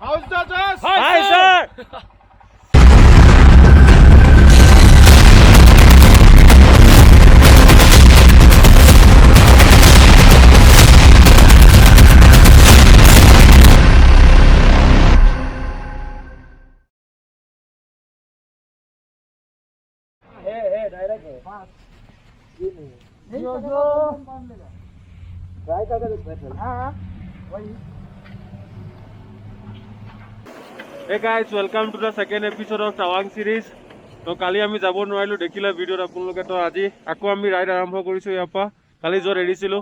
House Dodgers! Hi, sir! Hey, direct है. जो try करके देख बैठल. हाँ वही. Hey guys, welcome to the second episode of Tawang series. तो কালি আমি যাব নোৱাৰিলো দেখিলা ভিডিঅ'ত আপোনালোকে তো আজি আকৌ আমি ৰাইড আৰম্ভ কৰিছো ইয়াৰ পৰা কালি যোৱা এৰিছিলো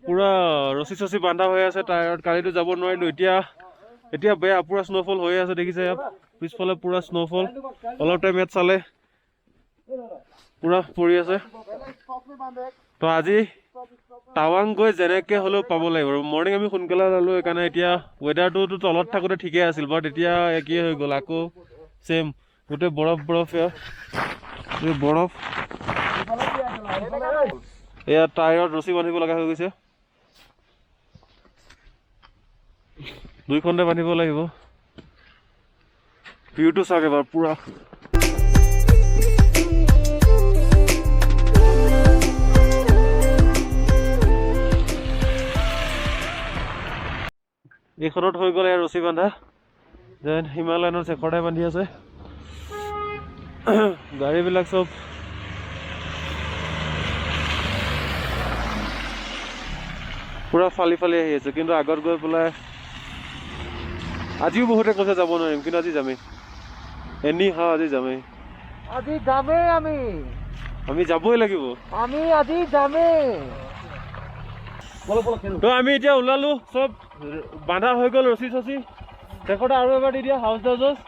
পুৰা ৰছী বান্ধা হৈ আছে টায়াৰত কালিতো যাব নোৱাৰিলো এতিয়া বেয়া পুৰা স্নোফল হৈ আছে দেখিছে ইয়াত পিছফালে পুৰা স্নোফল অলপ টাইম ইয়াত চালে পুৰা পৰি আছে তো আজি টাৱাং গৈ যেনেকে হলেও পাব লাগিব মৰ্নিং আমি সোনকালে ওলালো সেইকাৰণে এতিয়া ৱেডাৰটো তলত থাকোতে ঠিকে আছিল বাট এতিয়া একেই হৈ গ'ল আকৌ সেম গোটেই বৰফ এয়া টায়াৰত ৰছী বান্ধিব লগা হৈ গৈছে দুইখনতে বান্ধিব লাগিব ভিউটো চাওক এবাৰ পুৰা এইখনত হৈ গ'ল ইয়াৰ ৰছী বান্ধা যেন হিমালয়ানৰ চেখৰটাই বান্ধি আছে গাড়ীবিলাক চব পুৰা ফালি আহি আছে কিন্তু আগত গৈ পেলাই আজিও বহুতে কৈছে যাব নোৱাৰিম কিন্তু আজি যামেই আজি যামেই আমি যাবই লাগিব আজি যামেই তো আমি এতিয়া ওলালো সব বান্ধা হৈ গ'ল ৰছী দেখোটা আৰু এবাৰ দি দিয়া হাউচ ডজাৰ্ছ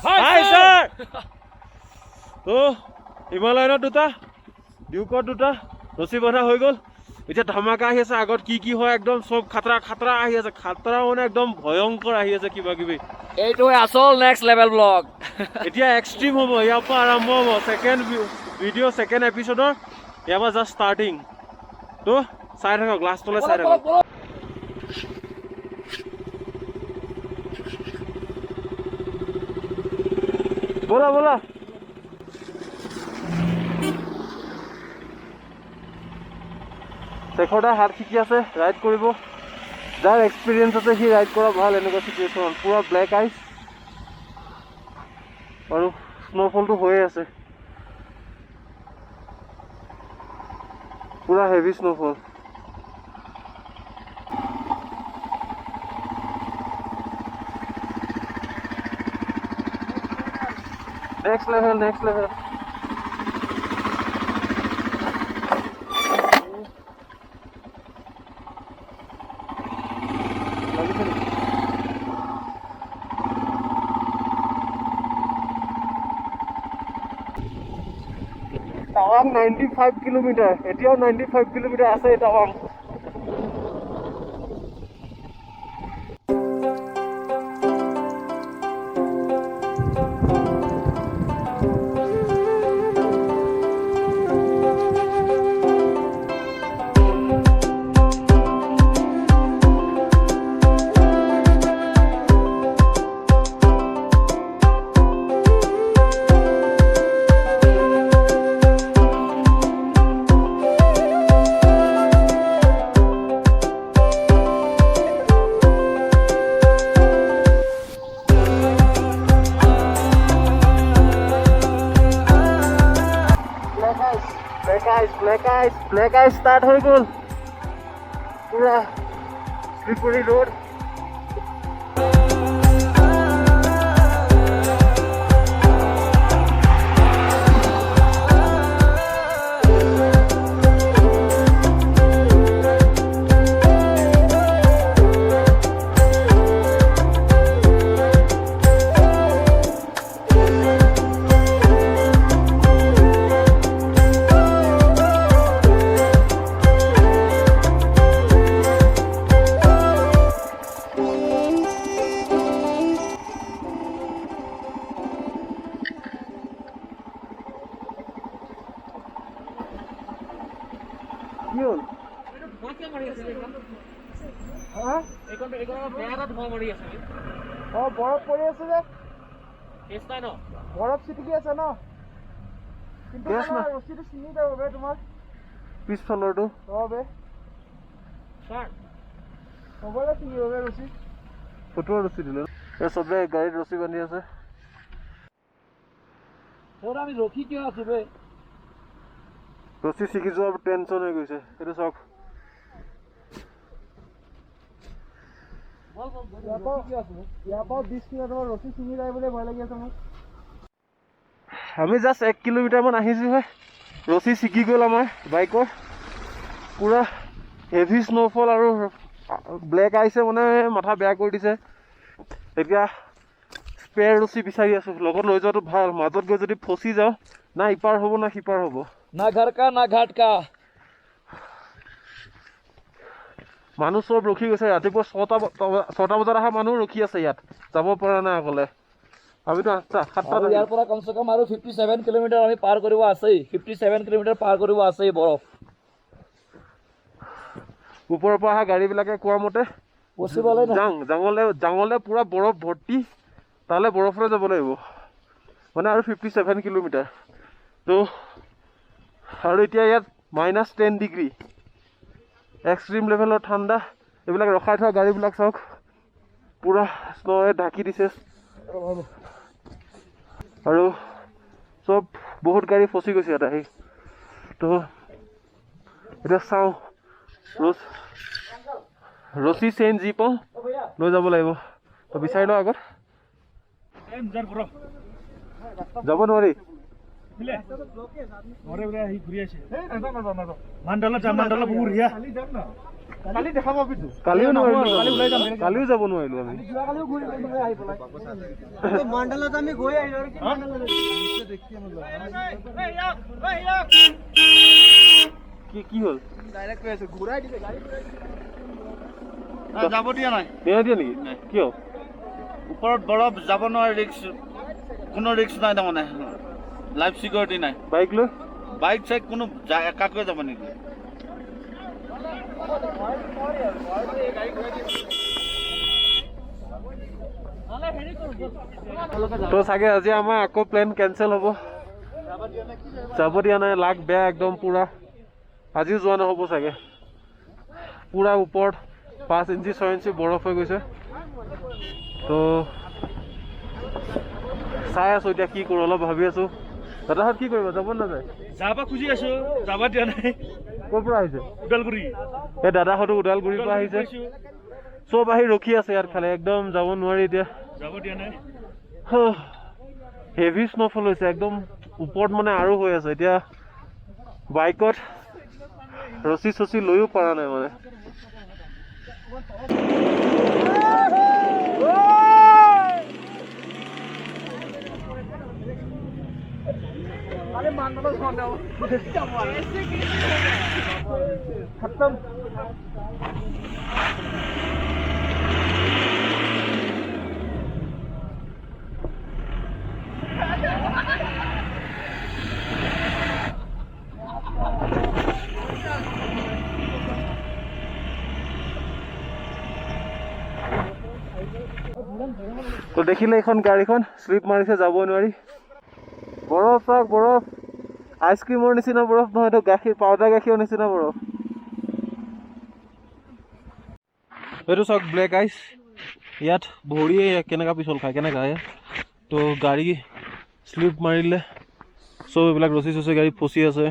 হাই ছাৰ তো হিমালয়ানত দুটা ডিউকত দুটা ৰছী বান্ধা হৈ গ'ল এতিয়া ধামাকা আহি আছে আগত কি হয় একদম সব খাতৰা আহি আছে খাতৰা মানে একদম ভয়ংকৰ আহি আছে কিবা কিবি এইটো আসল নেক্সট লেভেল ব্লগ এতিয়া এক্সট্ৰিম হ'ব ইয়াৰ পৰা আৰম্ভ হ'ব সেকেন্ড এপিসোডৰ ইয়াৰ পৰা জাষ্ট ষ্টাৰ্টিং তো চাই থাকক লাষ্টলৈ চাই থাকক বলা শেখৰদা হাত শিকি আছে ৰাইড কৰিব যাৰ এক্সপিৰিয়েঞ্চ আছে সি ৰাইড কৰা ভাল এনেকুৱা চিটুৱেশ্যন পুৰা ব্লেক আইচ আৰু স্ন'ফলটো হৈয়ে আছে পুৰা হেভি স্ন'ফল next level টাৱাং 95 কিলোমিটাৰ এতিয়াও 95 কিলোমিটাৰ আছে টাৱাং ব্লেক আইচ ষ্টাৰ্ট হৈ গ'ল পুৰা শ্লিপাৰী ৰোড অঁ বৰফ পৰি আছে যে বৰফ চিটিকি আছে ন কিন্তু ৰছীটো ছিঙি যাব বে তোমাৰ পিছফালৰটো অঁ বে হ'বলৈ ছিঙিব বে ৰছী ফটোৰ ৰছী দিলে চবে গাড়ীত ৰছী বান্ধি আছে আমি ৰখি কিয় আছো বে ৰছী ছিগি যোৱাৰ টেনশ্যন হৈ গৈছে সেইটো চাওক আমি জাষ্ট 1 কিলোমিটাৰমান আহিছোহে ৰছী ছিগি গ'ল আমাৰ বাইকৰ পুৰা হেভি স্ন'ফল আৰু ব্লেক আইছে মানে মাথা বেয়া কৰি দিছে এতিয়া স্পেয়াৰ ৰছী বিচাৰি আছো লগত লৈ যোৱাটো ভাল মাজত গৈ যদি ফচি যাওঁ না ইপাৰ হ'ব না সিপাৰ হ'ব না ঘৰ কা না ঘাট কা মানুহ চব ৰখি গৈছে ৰাতিপুৱা 6টা বজাত অহা মানুহ ৰখি আছে ইয়াত যাব পৰা নাই আগলৈ আমিতো 7টা ইয়াৰ পৰা কমচে কম আৰু 57 কিলোমিটাৰ আমি পাৰ কৰিব আছেই 57 কিলোমিটাৰ পাৰ কৰিব আছেই বৰফ ওপৰৰ পৰা অহা গাড়ীবিলাকে কোৱা মতে পচিবলে জাঙলে পুৰা বৰফ ভৰ্তি তালৈ বৰফলৈ যাব লাগিব মানে আৰু 57 কিলোমিটাৰ তো আৰু এতিয়া ইয়াত -10 ডিগ্ৰী এক্সট্ৰিম লেভেলৰ ঠাণ্ডা এইবিলাক ৰখাই থোৱা গাড়ীবিলাক চাওক পুৰা স্ন'য়ে ঢাকি দিছে আৰু চব বহুত গাড়ী ফচি গৈছে ইয়াত আহি তো এতিয়া চাওঁ ৰছী চেইন যি পাওঁ লৈ যাব লাগিব তো বিচাৰি লওঁ আগত যাব নোৱাৰি কালিও যাব নোৱাৰিলো আমি কি হ'ল যাব দিয়া নাই দিয়া নেকি কিয় ওপৰত বৰফ যাব নোৱাৰে ৰিক্স কোনো ৰিক্স নাই তাৰমানে লাইফ চিকিউৰিটি নাই বাইক লৈ বাইক চাইক কোনো একাকৈ যাব নেকি তো চাগে আজি আমাৰ আকৌ প্লেন কেঞ্চেল হ'ব যাব দিয়া নাই লাগ বেয়া একদম পুৰা আজিও যোৱা নহ'ব চাগে পুৰা ওপৰত 5 ইঞ্চি 6 ইঞ্চি বৰফ হৈ গৈছে তো চাই আছো এতিয়া কি কৰোঁ অলপ ভাবি আছো দাদাহঁত কি কৰিব যাব নাযায় যাব খুজি আছো যাব দিয়া নাই ক'ৰ পৰা আহিছে ওদালগুৰি এই দাদাহঁতো ওদালগুৰিৰ পৰা আহিছে চব আহি ৰখি আছে ইয়াৰ ফালে একদম যাব নোৱাৰি এতিয়া যাব দিয়া নাই হেভি স্ন'ফল হৈছে একদম ওপৰত মানে আৰু হৈ আছে এতিয়া বাইকত ৰছী চছী লৈও পৰা নাই মানে তো দেখিলে এইখন গাড়ীখন শ্লিপ মাৰিছে যাব নোৱাৰি বৰফ চাওক বৰফ আইচক্ৰীমৰ নিচিনা বৰফ নহয় এইটো গাখীৰ পাউডাৰ গাখীৰৰ নিচিনা বৰফ এইটো চাওক ব্লেক আইচ ইয়াত ভৰিয়ে কেনেকুৱা পিছল খায় কেনেকুৱা তো গাড়ী শ্লিপ মাৰিলে চব এইবিলাক ৰছী চছী গাড়ী ফচি আছে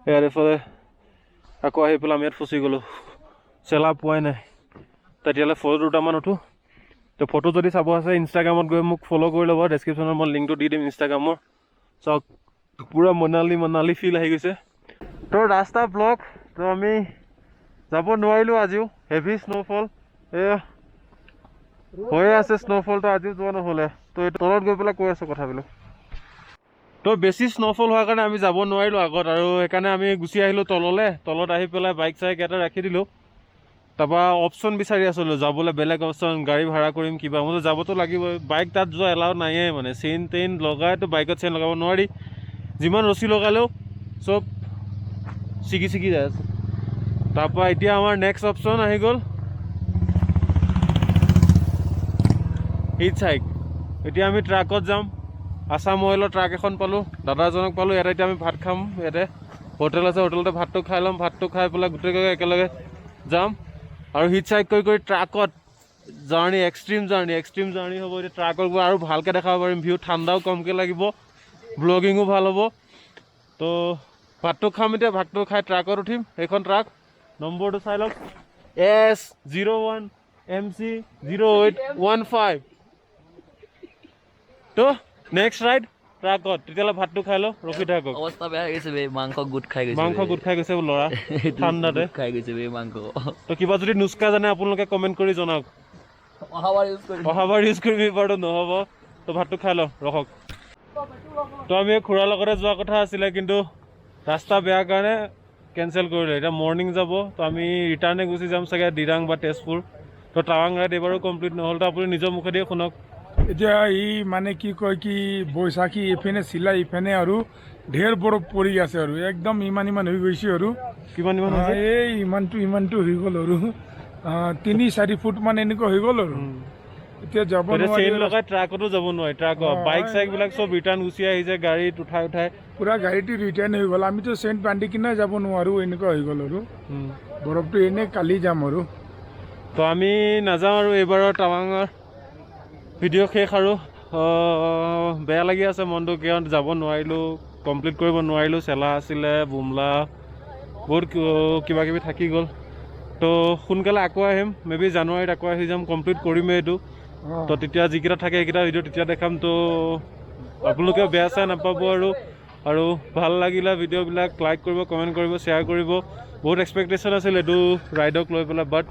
ইয়াৰ এফালে আকৌ আহি পেলাই আমি ইয়াত ফচি গ'লোঁ চেলা পোৱাই নাই তেতিয়াহ'লে ফটো দুটামান উঠোঁ তো ফটো যদি চাব আছে ইনষ্টাগ্ৰামত গৈ মোক ফ'ল' কৰি ল'ব ডেছক্ৰিপশ্যনত মই লিংকটো দি দিম ইনষ্টাগ্ৰামৰ চাওক পুৰা মনালী ফিল আহি গৈছে তো ৰাস্তা ব্লক তো আমি যাব নোৱাৰিলোঁ আজিও হেভি স্ন'ফল এয়া হৈয়ে আছে স্ন'ফলটো আজিও যোৱা নহ'লে তো এইটো তলত গৈ পেলাই কৈ আছোঁ কথাবিলাক তো বেছি স্ন'ফল হোৱাৰ কাৰণে আমি যাব নোৱাৰিলোঁ আগত আৰু সেইকাৰণে আমি গুচি আহিলোঁ তলত আহি পেলাই বাইক চাইক এটা ৰাখি দিলোঁ তাৰপৰা অপশ্যন বিচাৰি আছিলোঁ যাবলৈ বেলেগ অপশ্যন গাড়ী ভাড়া কৰিম কিবা মই যাবতো লাগিবই বাইক তাত যোৱা এলাউ নাইয়ে মানে চেইন টেইন লগাইতো বাইকত চেইন লগাব নোৱাৰি যিমান ৰছী লগালেও চব ছিগি যায় আছে তাৰপৰা এতিয়া আমাৰ নেক্সট অপশ্যন আহি গ'ল হিট চাইক এতিয়া আমি ট্ৰাকত যাম আছাম অইলৰ ট্ৰাক এখন পালোঁ দাদা এজনক পালোঁ ইয়াতে এতিয়া আমি ভাত খাম ইয়াতে হোটেল আছে হোটেলতে ভাতটো খাই ল'ম ভাতটো খাই পেলাই গোটেইকৈ একেলগে যাম আৰু হিট চাইক কৰি ট্ৰাকত জাৰ্ণি এক্সট্ৰিম জাৰ্ণি হ'ব এতিয়া ট্ৰাকত গৈ আৰু ভালকৈ দেখাব পাৰিম ভিউ ঠাণ্ডাও কমকৈ লাগিব ব্লগিঙো ভাল হ'ব তো ভাতটো খাম এতিয়া ভাতটো খাই ট্ৰাকত উঠিম এইখন ট্ৰাক নম্বৰটো চাই লওক S01 MC 0815 তো নেক্সট ৰাইড ট্ৰাকত তেতিয়াহ'লে ভাতটো খাই লওঁ ৰখি থাকক অৱস্থা বেয়া হৈ গৈছে বে মাংস গোট খাই গৈছে মাংস গোট খাই গৈছে ল'ৰা ঠাণ্ডাতে খাই গৈছে বে মাংস তো কিবা যদি নুস্কা জানে আপোনালোকে কমেণ্ট কৰি জনাওক অহাবাৰ ইউজ কৰিম এইবাৰটো নহ'ব তো ভাতটো খাই লওঁ ৰখক তো আমি খুৰাৰ লগতে যোৱা কথা আছিলে কিন্তু ৰাস্তা বেয়া কাৰণে কেঞ্চেল কৰিলোঁ এতিয়া মৰ্ণিং যাব তো আমি ৰিটাৰ্ণে গুচি যাম চাগে দিৰাং বা তেজপুৰ তো টাৱাং ৰাইড এইবাৰো কমপ্লিট নহ'ল তো আপুনি নিজৰ মুখেদিয়ে শুনক এতিয়া ই মানে কি কয় কি বৈশাখী ইফানে চিলাই ইফানে আৰু ঢেৰ বৰফ পৰি আছে আৰু একদম ইমান হৈ গৈছে আৰু কিমান হৈছে এই ইমানটো হৈ গ'ল আৰু 3-4 ফুট মান এনেকুৱা হৈ গ'ল আৰু এতিয়া যাব চেইন লগাই ট্ৰাকতো যাব নোৱাৰি ট্ৰাকত বাইক চাইকবিলাক চব ৰিটাৰ্ণ গুচি আহিছে গাড়ীত উঠাই পুৰা গাড়ীটো ৰিটাৰ্ণ হৈ গ'ল আমিতো চেইন বান্ধি কিনে যাব নোৱাৰোঁ এনেকুৱা হৈ গ'ল আৰু বৰফটো এনেই কালি যাম আৰু তো আমি নাযাওঁ আৰু এইবাৰৰ টাৱাঙৰ ভিডিঅ' শেষ আৰু বেয়া লাগি আছে মনটো কিয় যাব নোৱাৰিলোঁ কমপ্লিট কৰিব নোৱাৰিলোঁ চেলা আছিলে বুমলা বহুত কিবা কিবি থাকি গ'ল তো সোনকালে আকৌ আহিম মে বি জানুৱাৰীত আকৌ আহি যাম কমপ্লিট কৰিমেই এইটো তো তেতিয়া যিকেইটা থাকে সেইকেইটা ভিডিঅ' তেতিয়া দেখাম তো আপোনালোকে বেয়া চেয়া নাপাব আৰু ভাল লাগিলে ভিডিঅ'বিলাক লাইক কৰিব কমেণ্ট কৰিব শ্বেয়াৰ কৰিব বহুত এক্সপেক্টেশ্যন আছিল এইটো ৰাইডক লৈ পেলাই বাট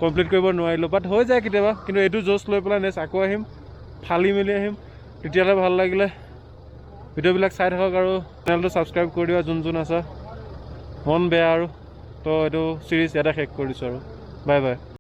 কমপ্লিট কৰিব নোৱাৰিলোঁ বাট হৈ যায় কেতিয়াবা কিন্তু এইটো জ'চ লৈ পেলাই নেক্সট আকৌ আহিম ফালি মেলি আহিম তেতিয়াহ'লে ভাল লাগিলে ভিডিঅ'বিলাক চাই থাকক আৰু চেনেলটো ছাবস্ক্ৰাইব কৰি দিবা যোন আছে মন বেয়া আৰু তো এইটো চিৰিজ ইয়াতে শেষ কৰি দিছোঁ আৰু বাই বাই